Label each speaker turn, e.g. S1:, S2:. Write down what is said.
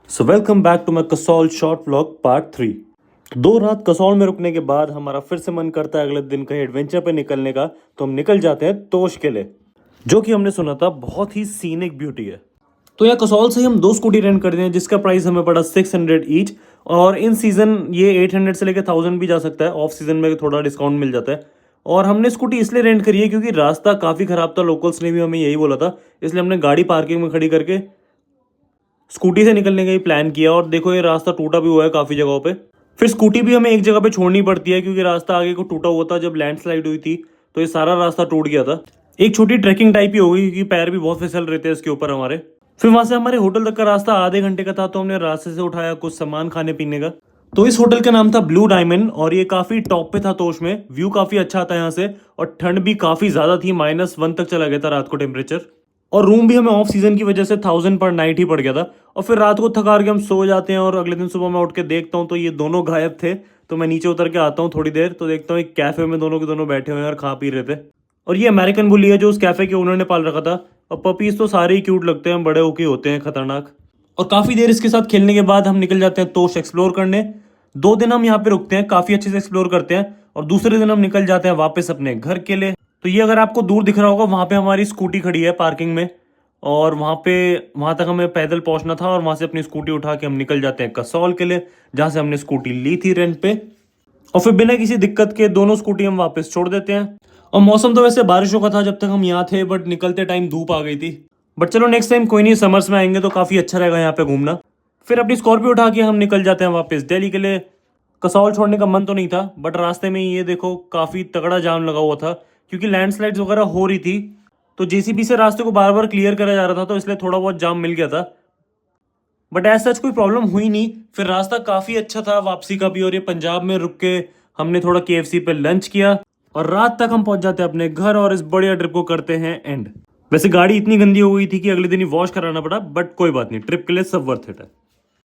S1: So welcome back to my Kasol short vlog part 3। 2 रात कसौल में रुकने के बाद हमारा फिर से मन करता है अगले दिन कहीं एडवेंचर पे निकलने का, तो हम निकल जाते हैं तोश के लिए, जो कि हमने सुना था बहुत ही सीनिक ब्यूटी है। तो यहाँ कसौल से ही हम 2 स्कूटी रेंट करते हैं जिसका प्राइस हमें पड़ा 600 ईच, और इन सीजन ये 800 से लेकर 1000 भी जा सकता है, ऑफ सीजन में थोड़ा डिस्काउंट मिल जाता है। और हमने स्कूटी इसलिए रेंट करी है क्योंकि रास्ता काफ़ी ख़राब था, लोकल्स ने भी हमें यही बोला था, इसलिए हमने गाड़ी पार्किंग में खड़ी करके स्कूटी से निकलने का ही प्लान किया। और देखो ये रास्ता टूटा भी हुआ है काफ़ी जगहों पे। फिर स्कूटी भी हमें एक जगह पे छोड़नी पड़ती है क्योंकि रास्ता आगे को टूटा हुआ था, जब लैंडस्लाइड हुई थी तो ये सारा रास्ता टूट गया था। एक छोटी ट्रैकिंग टाइप ही हो गई क्योंकि पैर भी बहुत फिसल रहे थे इसके ऊपर हमारे। फिर वहां से हमारे होटल तक का रास्ता आधे घंटे का था, तो हमने रास्ते से उठाया कुछ सामान खाने पीने का। तो इस होटल का नाम था ब्लू डायमंड, और ये काफी टॉप पे था तोश में, व्यू काफी अच्छा था यहाँ से, और ठंड भी काफी ज्यादा थी, -1 तक चला गया था रात को टेम्परेचर। और रूम भी हमें ऑफ सीजन की वजह से 1000 पर नाइट ही पड़ गया था। और फिर रात को थका के हम सो जाते हैं, और अगले दिन सुबह मैं उठ के देखता हूँ तो ये दोनों गायब थे। तो मैं नीचे उतर के आता हूँ थोड़ी देर, तो देखता हूँ एक कैफे में दोनों के दोनों बैठे हुए हैं और खा पी रहे थे। और ये अमेरिकन बुली है जो उस कैफे के ओनर ने पाल रखा था। और पपीज तो सारे ही क्यूट लगते हैं, बड़े होके होते हैं खतरनाक। और काफी देर इसके साथ खेलने के बाद हम निकल जाते हैं तोश एक्सप्लोर करने। 2 दिन हम यहाँ पे रुकते हैं, काफी अच्छे से एक्सप्लोर करते हैं, और दूसरे दिन हम निकल जाते हैं वापस अपने घर के लिए। तो ये अगर आपको दूर दिख रहा होगा, वहां पे हमारी स्कूटी खड़ी है पार्किंग में, और वहां तक हमें पैदल पहुंचना था, और वहां से अपनी स्कूटी उठा के हम निकल जाते हैं कसौल के लिए, जहां से हमने स्कूटी ली थी रेंट पे। और फिर बिना किसी दिक्कत के दोनों स्कूटी हम वापस छोड़ देते हैं। और मौसम तो वैसे बारिशों का था जब तक हम यहाँ थे, बट निकलते टाइम धूप आ गई थी। बट चलो नेक्स्ट टाइम कोई नहीं, समर्स में आएंगे तो काफ़ी अच्छा रहेगा यहाँ पे घूमना। फिर अपनी स्कॉर्पियो उठा के हम निकल जाते हैं वापस दिल्ली के लिए। कसौल छोड़ने का मन तो नहीं था, बट रास्ते में ही ये देखो काफ़ी तगड़ा जाम लगा हुआ था क्योंकि लैंडस्लाइड्स वगैरह हो रही थी, तो जेसीबी से रास्ते को बार बार क्लियर करा जा रहा था, तो इसलिए थोड़ा बहुत जाम मिल गया था। बट ऐसा सच कोई प्रॉब्लम हुई नहीं। फिर रास्ता काफ़ी अच्छा था वापसी का भी, और ये पंजाब में रुक के हमने थोड़ा केएफसी पे लंच किया, और रात तक हम पहुंच जाते हैं अपने घर, और इस बढ़िया ट्रिप को करते हैं एंड। वैसे गाड़ी इतनी गंदी हो गई थी कि अगले दिन ही वॉश कराना पड़ा, बट कोई बात नहीं, ट्रिप के लिए सब वर्थ इट है।